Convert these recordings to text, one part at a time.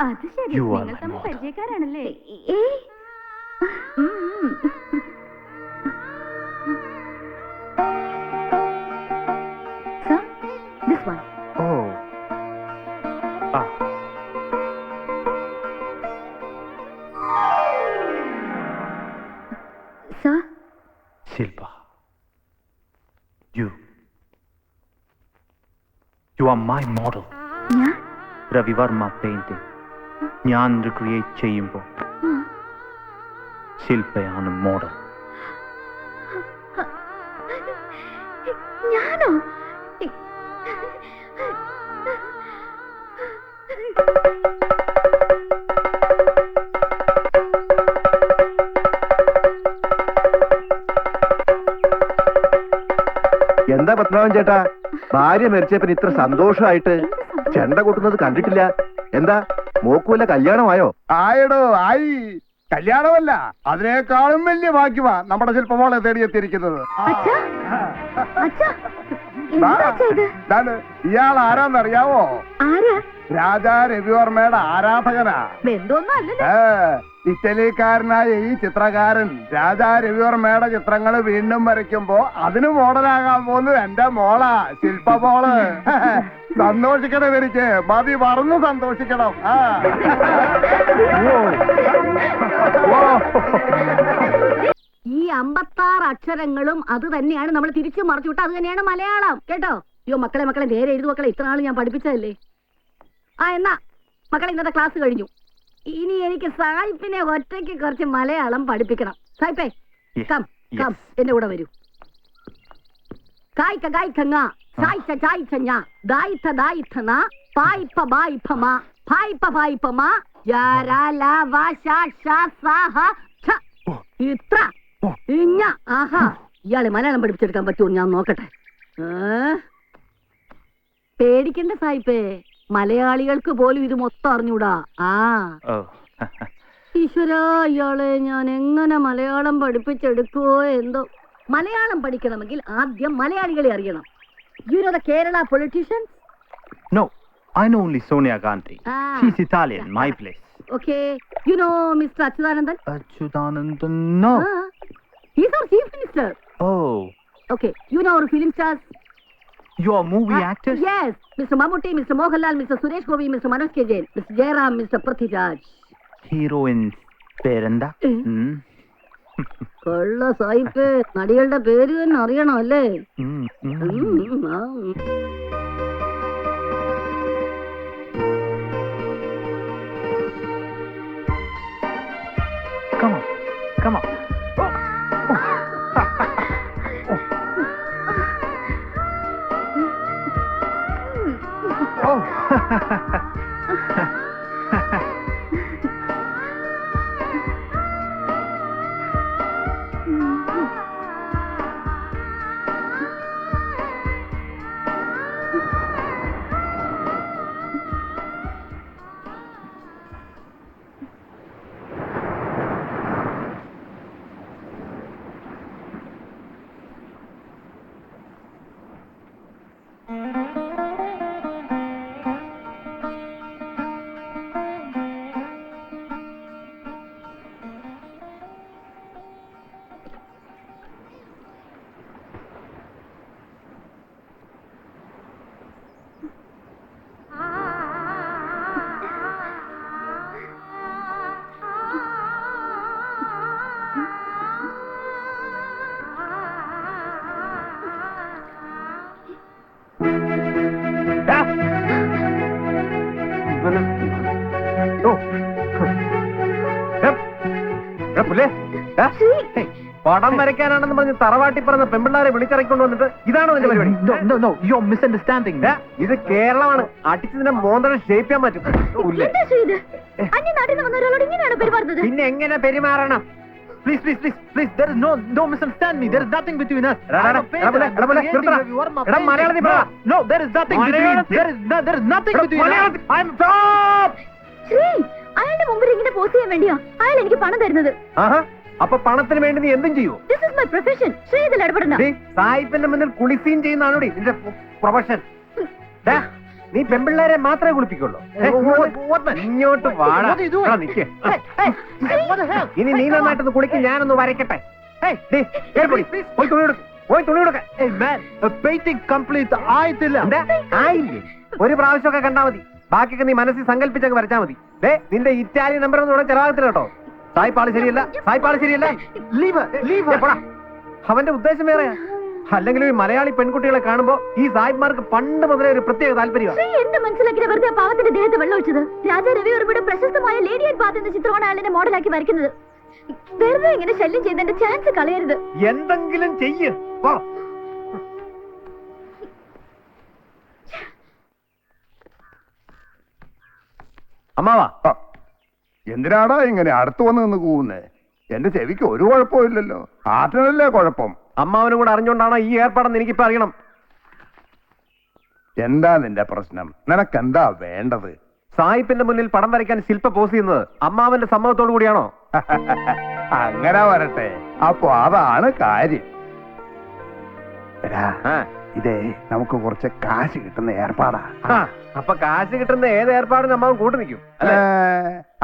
അത് ശരി, You are നിങ്ങൾ my തമ്മിൽ model. പരിചയക്കാരാണല്ലേ? Sir, this one. Oh. Ah. Sir, Shilpa. You are my model. ഞാൻ രവിവർമ്മ പെയിന്റിംഗ് ഞാൻ റിക്രിയേറ്റ് ചെയ്യുമ്പോൾ ശില്പയാണ് മോഡൽ. ഞാനോ? എന്താ പത്മനാഭൻ ചേട്ടാ, ഭാര്യ മരിച്ചപ്പോ ഇത്ര സന്തോഷമായിട്ട് ചെണ്ട കൊട്ടുന്നത് കണ്ടിട്ടില്ല. എന്താ മോക്കുവല്ല കല്യാണമായോ? ആയടോ ആയി. കല്യാണമല്ല, അതിനേക്കാളും വലിയ ഭാഗ്യമാ നമ്മുടെ ശില്പമോളെ തേടിയെത്തിയിരിക്കുന്നത്. അച്ഛാ, അച്ഛാ, എന്താ അച്ഛാ ഇത്? ഇതാണ്. ഇയാൾ ആരാന്നറിയാവോ? ആരാ? രാജാ രവിവർമ്മയുടെ ആരാധകനാ. ബന്ധമൊന്നും അല്ലല്ലോ. ഇറ്റലിക്കാരനായ ഈ ചിത്രകാരൻ രാജാ രവിവർമ്മയുടെ ചിത്രങ്ങൾ വീണ്ടും വരയ്ക്കുമ്പോ അതിന് മോഡലാകാൻ പോകുന്നത് എന്റെ മോളാ, ശില്പമോള്. സന്തോഷിക്കണം, എനിക്ക് മതി മറന്നു സന്തോഷിക്കണം. ഈ 56 അക്ഷരങ്ങളും അത് തന്നെയാണ് നമ്മൾ തിരിച്ചു മറിച്ചു വിട്ട, അത് തന്നെയാണ് മലയാളം. കേട്ടോ? അയ്യോ മക്കളെ മക്കളെ നേരെ എഴുതു മക്കളെ, ഇത്ര നാൾ ഞാൻ പഠിപ്പിച്ചതല്ലേ. എന്നാ മക്കളെ ഇന്നത്തെ ക്ലാസ് കഴിഞ്ഞു. ഇനി എനിക്ക് സായിപ്പിനെ ഒറ്റയ്ക്ക് കുറച്ച് മലയാളം പഠിപ്പിക്കണം. സായിപ്പേ കം കം എന്റെ കൂടെ വരൂ. കായ്ക്ക കായ്ക്കങ്ങ ചായ്ച്ച ചായ്ച്ചഞ്ഞ ദായിത്ത ദായിത്തന പായിപ്പ ബായിപ്പമ പായിപ്പ പായിപ്പമ യാരാല വാശ സാഹ ഛ ഇത്ര ഇഞ്ഞ. ആഹാ, ഇയാളെ മലയാളം പഠിപ്പിച്ചെടുക്കാൻ പറ്റുമോ ഞാൻ നോക്കട്ടെ. പേടിക്കണ്ട സായിപ്പേ, മലയാളികൾക്ക് പോലും ഇത് മൊത്തം അറിഞ്ഞൂടാ. ഈശ്വരാ, ഇയാളെ ഞാൻ എങ്ങനെ മലയാളം പഠിപ്പിച്ചെടുക്കുവോ എന്തോ. മലയാളം പഠിക്കണമെങ്കിൽ ആദ്യം മലയാളികളെ അറിയണം. You know the Kerala politicians? No, I know only Sonia Gandhi. She's Italian, my place. Okay, you know Mr. Achyutanandan? Achyutanandan, no. He's our chief minister. Oh. Okay, you know our film stars? You are movie actors? Yes, Mr. Mammootty, Mr. Mohanlal, Mr. Suresh Gopi, Mr. Manoj K. Jain, Mr. Jairam, Mr. Prithviraj. Heroines പേരെന്താ? കൊള്ള സായിപ്പ്, നടികളുടെ പേര് തന്നെ അറിയണം അല്ലേ? Come on, come on. പടം വരയ്ക്കാനാണെന്ന് പറഞ്ഞ് തറവാട്ടി പറഞ്ഞ പെമ്പിള്ളാരെ വിളിച്ചിറക്കൊണ്ട് വന്നിട്ട് ഇതാണോ നിന്റെ പരിപാടി? You're misunderstanding. ഇത് കേരളമാണ്. അടിച്ചതിന്റെ മോന്തരം ഷേപ്പ് ചെയ്യാൻ പറ്റും. പിന്നെ എങ്ങനെ പെരുമാറണം? Please, please, please, please. There is no misunderstand me. There is nothing between us. മലയാളത്തിൽ പറ. No, there is nothing between. There is nothing between us. I'm stop. അയാളുടെ മുമ്പിൽ ഇങ്ങനെ പോസ്റ്റ് ചെയ്യാൻ വേണ്ടിയാ അയാൾ എനിക്ക് പണം തരുന്നത്. അപ്പൊ പണത്തിന് വേണ്ടി നീ എന്തും ചെയ്യൂ. This is my profession. Shri ഇതിൽ ഇടപെടണ്ട. സായിപ്പിന്റെ മുന്നിൽ കുളിസീൻ ചെയ്യുന്നതാണോടി നിന്റെ പ്രൊഫഷൻ? നീ പെമ്പിള്ളേരെ മാത്രമേ കുളിപ്പിക്കുള്ളൂ. ഇങ്ങോട്ട് വാടാ. ആ, നിക്ക്. ഇനി നീ നന്നായിട്ടൊന്ന് കുളിക്ക്, ഞാനൊന്ന് വരയ്ക്കട്ടെ. പോയി തുണി കൊടുക്ക, പോയി തുണി കൊടുക്ക. പെയിന്റിംഗ് കംപ്ലീറ്റ് ആയിട്ടില്ല. എന്താ ആയില്ലേ? ഒരു പ്രാവശ്യമൊക്കെ കണ്ടാ മതി, ബാക്കിയൊക്കെ നീ മനസ്സിൽ സങ്കല്പിച്ചൊക്കെ വരച്ചാ മതി. നിന്റെ ഇറ്റാലിയൻ നമ്പർ ഒന്നും ഇവിടെ ചെലവാകത്തില്ല കേട്ടോ. സായിപ്പാള് ശരിയല്ല, സായിപ്പാള് ശരിയല്ല. പോടാ. അവന്റെ ഉദ്ദേശം വേറെയാ. അല്ലെങ്കിൽ ഈ മലയാളി പെൺകുട്ടികളെ കാണുമ്പോ ഈ സായിപ്പ്മാർക്ക് പണ്ട് മുതലേ ഒരു പ്രത്യേക താല്പര്യമാണ്. എന്ത് മനസ്സിലാക്കി വെറുതെ പാവത്തിന്റെ ദേഹത്ത് വെള്ളം ഒഴിച്ചത്? രാജാ രവിവർമ്മയുടെ പ്രശസ്തമായ ലേഡി ആൻഡ് ബാത്ത് എന്ന ചിത്രമാണ് അയാളെ മോഡലാക്കി വരയ്ക്കുന്നത്. വെറുതെ ഇങ്ങനെ ശല്യം ചെയ്തതിന്റെ ചാൻസ് കളയരുത്. എന്തെങ്കിലും ചെയ്യ്. പോ. അമ്മാവാ, എന്തിനാടാ ഇങ്ങനെ അടുത്ത് വന്ന് നിന്ന് കൂവുന്നേ? എന്റെ ചെവിക്ക് ഒരു കുഴപ്പമില്ലല്ലോ. ആറ്റിനല്ലേ കുഴപ്പം? അമ്മാവനും കൂടെ അറിഞ്ഞോണ്ടാണോ ഈ ഏർപ്പാടെന്ന് എനിക്കിപ്പോ അറിയണം. എന്താ നിന്റെ പ്രശ്നം? നിനക്കെന്താ വേണ്ടത്? സായിപ്പിന്റെ മുന്നിൽ പടം വരയ്ക്കാൻ ശില്പ പോസ് ചെയ്യുന്നത് അമ്മാവന്റെ സമ്മതത്തോടു കൂടിയാണോ? അങ്ങനെ വരട്ടെ. അപ്പൊ അതാണ് കാര്യം. എടാ, ഇതേ നമുക്ക് കുറച്ച് കാശ് കിട്ടുന്ന ഏർപ്പാടാ. അപ്പൊ കാശ് കിട്ടുന്ന ഏത് ഏർപ്പാടിനും അമ്മാവൻ കൂട്ടു നിൽക്കും അല്ലേ?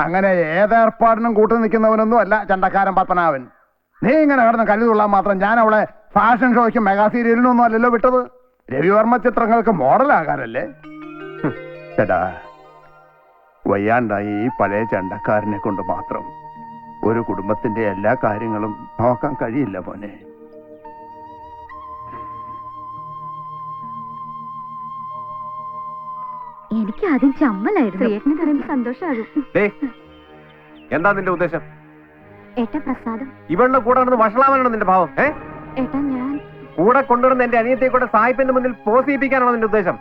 അങ്ങനെ ഏതേർപ്പാടിനും കൂട്ടു നിൽക്കുന്നവനൊന്നും അല്ല ചണ്ടക്കാരൻ പത്മനാഭൻ. നീ ഇങ്ങനെ കിടന്ന് കരുതുള്ളാൻ മാത്രം ഞാൻ അവളെ ഫാഷൻ ഷോയ്ക്കും മെഗാ സീരിയലിനും ഒന്നും അല്ലല്ലോ വിട്ടത്. രവിവർമ്മ ചിത്രങ്ങൾക്ക് മോഡലാകാനല്ലേ. ചേട്ടാ, വയ്യാണ്ടായി ഈ പഴയ ചണ്ടക്കാരനെ കൊണ്ട് മാത്രം ഒരു കുടുംബത്തിന്റെ എല്ലാ കാര്യങ്ങളും നോക്കാൻ കഴിയില്ല മോനെ. എനിക്ക് ആദ്യം ചമ്മലായിരുന്നു. ഏട്ടനെ പറയുമ്പോ സന്തോഷമാകും. എന്താ നിന്റെ ഉദ്ദേശം? ഏട്ടാ പ്രസാദം. ഇവളുടെ കൂടെ നടന്ന് വഷളാവാനാണോ നിന്റെ ഭാവം? ഏട്ടാ ഞാൻ കൂടെ കൊണ്ടുവരുന്ന എന്റെ അനിയത്തെ കൂടെ സായിപ്പിന്റെ മുന്നിൽ പോസ് ചെയ്യിപ്പിക്കാനാണോ നിന്റെ ഉദ്ദേശം?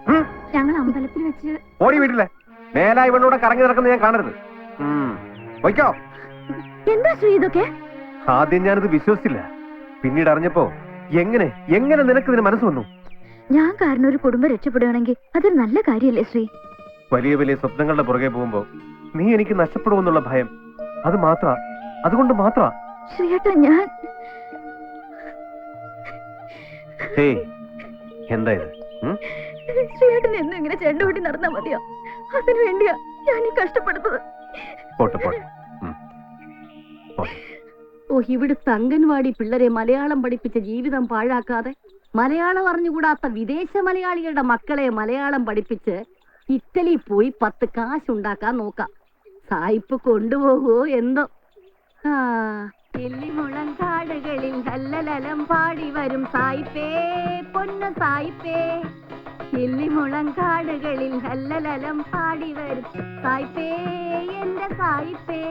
ഞങ്ങൾ അമ്പലത്തിൽ വെച്ച്. ഓടി വീട്ടിലെ മേലാ ഇവളൂടെ കറങ്ങി നടക്കുന്നത് ഞാൻ കാണരുത്. വയ്ക്കോ. എന്താ ശ്രീ ഇതൊക്കെ? ആദ്യം ഞാനിത് വിശ്വസിച്ചില്ല, പിന്നീട് അറിഞ്ഞപ്പോ എങ്ങനെ എങ്ങനെ നിനക്ക് ഇതിന് മനസ്സ് വന്നു? ഞാൻ കാരണം ഒരു കുടുംബം രക്ഷപ്പെടുകയാണെങ്കിൽ അതൊരു നല്ല കാര്യമല്ലേ ശ്രീ? വലിയ വലിയ സ്വപ്നങ്ങളുടെ പുറകെ പോകുമ്പോ നീ എനിക്ക് നഷ്ടപ്പെടുമെന്നുള്ള ഭയം, അതുകൊണ്ട് മാത്ര. ശ്രീയേട്ടാ ഞാൻ എന്താ ഇത്? ശ്രീയേട്ടൻ എന്നും ഇങ്ങനെ ചെണ്ടുകൂട്ടി നടന്നാ മതിയോ? അതിനു വേണ്ടിയാ ഞാൻ ഈ കഷ്ടപ്പെടുന്നത്. പോട്ടെ പോട്ടെ. ഓ, ഇവിടുത്തെ അംഗൻവാടി പിള്ളേരെ മലയാളം പഠിപ്പിച്ച ജീവിതം പാഴാക്കാതെ മലയാളം അറിഞ്ഞുകൂടാത്ത വിദേശ മലയാളികളുടെ മക്കളെ മലയാളം പഠിപ്പിച്ച് ഇറ്റലി പോയി 10 കാശുണ്ടാക്കാൻ നോക്കാം. സായിപ്പ് കൊണ്ടുപോകുവോ എന്തോ. എല്ലിമുളങ്കാടുകളിൽ ഹല്ലലലം പാടി വരും സായിപ്പേ, പൊന്നു സായിപ്പേ. എല്ലിമുളങ്കാടുകളിൽ ഹല്ലലലം പാടി വരും സായിപ്പേ, എന്റെ സായിപ്പേ.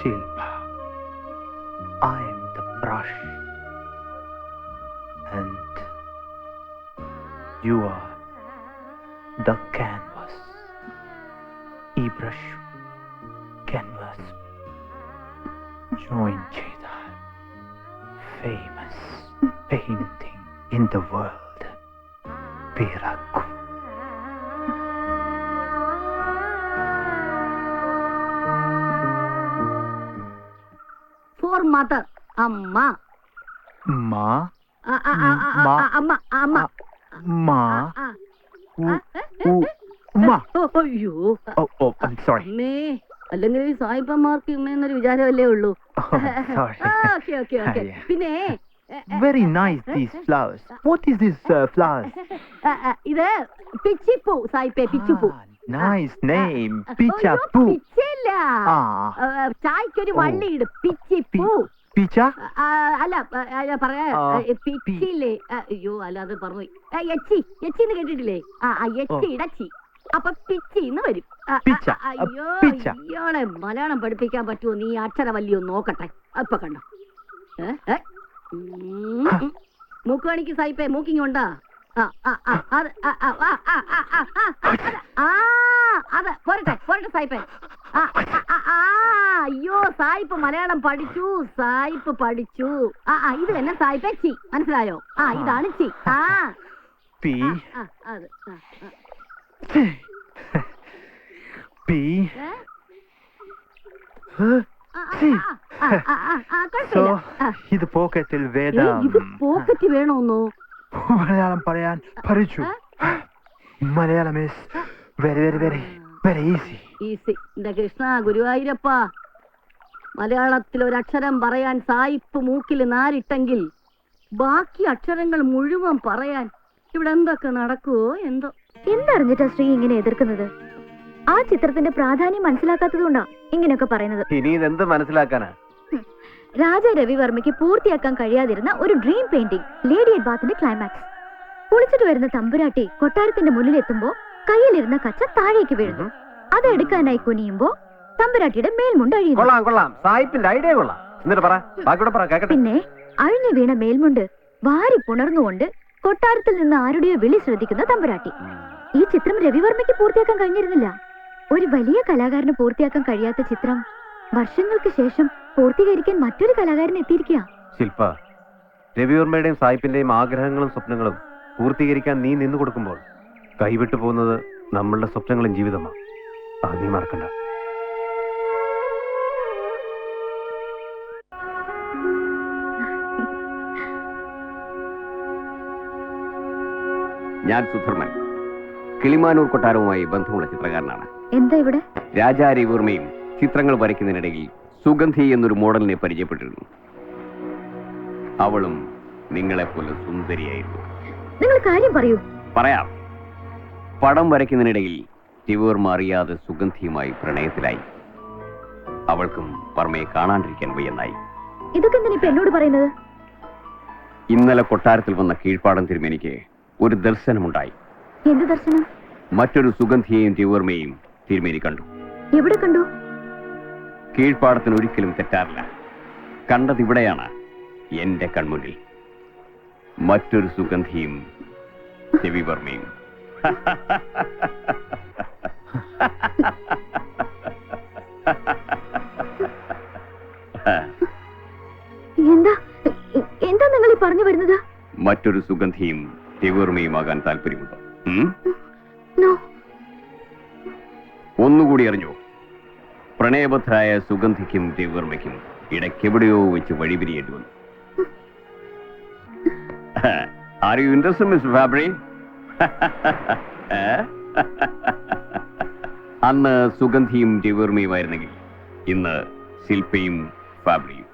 Shilpa, I am the brush and you are the canvas. ഈ ബ്രഷ് ക്യാൻവാസ് ജോയിൻ ചെയ്താൽ famous painting in the world. Piraku. For mother, അമ്മ. Ma. അമ്മ അമ്മ. Ma. ആ. Ma. അയ്യോ Oh, I'm sorry. അമ്മേ, അല്ലെങ്കിൽ ഈ സായിപ്പന്മാർക്ക് ഇമ്മയെന്നൊരു വിചാരമല്ലേ ഉള്ളൂ. Oh, sorry. Okay okay okay. Yeah. പിന്നെ Very nice, these flowers. What is this flowers? ഇത് പിച്ചിപ്പൂ സായിപ്പേ, പിച്ചിപ്പൂ. Nice name. അയ്യോ, Pichapu. പിച്ചല്ല. ചായക്കൊരു വള്ളി ഇടും, പിച്ചിപ്പൂ. Picha? അല്ല പറയാ, പിച്ചില്ലേ. അയ്യോ അല്ല, അത് പറഞ്ഞു. എച്ചി, എച്ചിന്ന് കേട്ടിട്ടില്ലേ? എച്ചി ഇടച്ചി, അപ്പൊ പിച്ചിന്ന് വരും. പിച്ച. അയ്യോ, പിച്ച. ഇയാളെ മലയാളം പഠിപ്പിക്കാൻ പറ്റുമോ? നീ അക്ഷരവല്ലിയോ നോക്കട്ടെ. ഇപ്പൊ കണ്ടോ? മൂക്കുകാണിക്ക് സായിപ്പേ, മൂക്കിങ് ഉണ്ടാ? അത് പോരട്ടെ പോരട്ടെ സായിപ്പേ. അയ്യോ, സായിപ്പ് മലയാളം പഠിച്ചു, സായിപ്പ് പഠിച്ചു. ഇത് തന്നെ സായിപ്പേ, ചി. മനസ്സിലായോ? ഇതാണ് ചി. P. അത് P. So, ഇത് പോക്കറ്റിൽ വേദം. ഇത് പോക്കറ്റ് വേണോന്നോ? മലയാളം പറയാൻ പഠിച്ചു. Malayalam is very easy. Easy. എന്റെ കൃഷ്ണ ഗുരുവായൂരപ്പ, മലയാളത്തിൽ ഒരക്ഷരം പറയാൻ സായിപ്പ് മൂക്കിൽ നാരിട്ടെങ്കിൽ ബാക്കി അക്ഷരങ്ങൾ മുഴുവൻ പറയാൻ ഇവിടെ എന്തൊക്കെ നടക്കുവോ എന്തോ. എന്തറിഞ്ഞിട്ടാ ശ്രീ ഇങ്ങനെ എതിർക്കുന്നത്? ആ ചിത്രത്തിന്റെ പ്രാധാന്യം മനസ്സിലാക്കാത്തതുകൊണ്ടാ ഇങ്ങനെയൊക്കെ പറയുന്നത്. ഇനി ഇതെന്ത് മനസ്സിലാക്കാനാ? രാജ രവിവർമ്മയ്ക്ക് പൂർത്തിയാക്കാൻ കഴിയാതിരുന്ന ഒരു ഡ്രീം പെയിന്റിംഗ്, ലേഡി അറ്റ് ബാത്തിന്റെ ക്ലൈമാക്സ്. കുളിച്ചിട്ട് വരുന്ന തമ്പുരാട്ടി കൊട്ടാരത്തിന്റെ മുന്നിലെത്തുമ്പോ കയ്യിലിരുന്ന കച്ച താഴേക്ക് വീഴുന്നു. അതെടുക്കാനായി കുനിയുമ്പോ തമ്പുരാട്ടിയുടെ മേൽമുണ്ട് അഴിയുന്നു. കൊള്ളാം കൊള്ളാം, സായിപ്പിന്റെ ഐഡിയ കൊള്ളാം. എന്നിട്ട് പറ, ബാക്കിയോടെ പറ, കേക്കട്ടെ. പിന്നെ അഴിഞ്ഞു വീണ മേൽമുണ്ട് വാരി പുണർന്നുകൊണ്ട് കൊട്ടാരത്തിൽ നിന്ന് ആരുടെയോ വിളി ശ്രദ്ധിക്കുന്ന തമ്പുരാട്ടി. ഈ ചിത്രം രവിവർമ്മയ്ക്ക് പൂർത്തിയാക്കാൻ കഴിഞ്ഞിരുന്നില്ല. ഒരു വലിയ കലാകാരന് പൂർത്തിയാക്കാൻ കഴിയാത്ത ചിത്രം വർഷങ്ങൾക്ക് ശേഷം പൂർത്തീകരിക്കാൻ മറ്റൊരു കലാകാരൻ എത്തിയിരിക്കുക. ശില്പ, രവിവർമ്മയുടെയും സായിപ്പിന്റെയും ആഗ്രഹങ്ങളും സ്വപ്നങ്ങളും പൂർത്തീകരിക്കാൻ നീ നിന്നു കൊടുക്കുമ്പോൾ കൈവിട്ടു പോകുന്നത് നമ്മളുടെ സ്വപ്നങ്ങളും ജീവിതമാണ്. അത് നീ മറക്കണ്ട. ഞാൻ സുധർമ്മൻ, കിളിമാനൂർ കൊട്ടാരവുമായി ബന്ധമുള്ള ചിത്രകാരനാണ്. എന്താ ഇവിടെ? രാജാ രവിവർമ്മയും ചിത്രങ്ങൾ വരയ്ക്കുന്നതിനിടയിൽ സുഗന്ധി എന്നൊരു മോഡലിനെ പരിചയപ്പെട്ടിരുന്നു. അവളും നിങ്ങളെപ്പോലെ സുന്ദരിയായിരുന്നു. നിങ്ങൾ കാര്യം പറയൂ. പറയാം. പടം വരയ്ക്കുന്നതിനിടയിൽ രവിവർമ്മ അറിയാതെ സുഗന്ധിയുമായി പ്രണയത്തിലായി. അവൾക്കും വർമ്മയെ കാണാണ്ടിരിക്കാൻ വയ്യെന്നായി. ഇതൊക്കെ എന്തിനാ ഇപ്പൊ എന്നോട് പറയുന്നത്? ഇന്നലെ കൊട്ടാരത്തിൽ വന്ന കീഴ്പ്പാടം തിരുമേനിക്ക് ഒരു ദർശനമുണ്ടായി. എന്ത് ദർശനം? മറ്റൊരു സുഗന്ധിയെയും രവിവർമ്മയെയും തിരുമേനി കണ്ടു. എവിടെ കണ്ടു? കീഴ്പ്പാടത്തിന് ഒരിക്കലും തെറ്റാറില്ല. കണ്ടത് ഇവിടെയാണ്, എന്റെ കൺമുന്നിൽ. മറ്റൊരു സുഗന്ധിയും രവിവർമ്മയും. എന്താ എന്താ നിങ്ങൾ ഈ പറഞ്ഞു വരുന്നത്? മറ്റൊരു സുഗന്ധിയും രവിവർമ്മയുമാകാൻ താല്പര്യമുണ്ടോ? ഒന്നുകൂടി അറിഞ്ഞോ, പ്രണയബദ്ധരായ സുഗന്ധിക്കും രവിവർമ്മയ്ക്കും ഇടയ്ക്കെവിടെയോ വെച്ച് വഴിപിരിയേണ്ടി വന്നു. Are you interested, Mr. Fabry? അന്ന് സുഗന്ധിയും രവിവർമ്മയുമായിരുന്നെങ്കിൽ ഇന്ന് ശില്പയും ഫാബ്രിയും.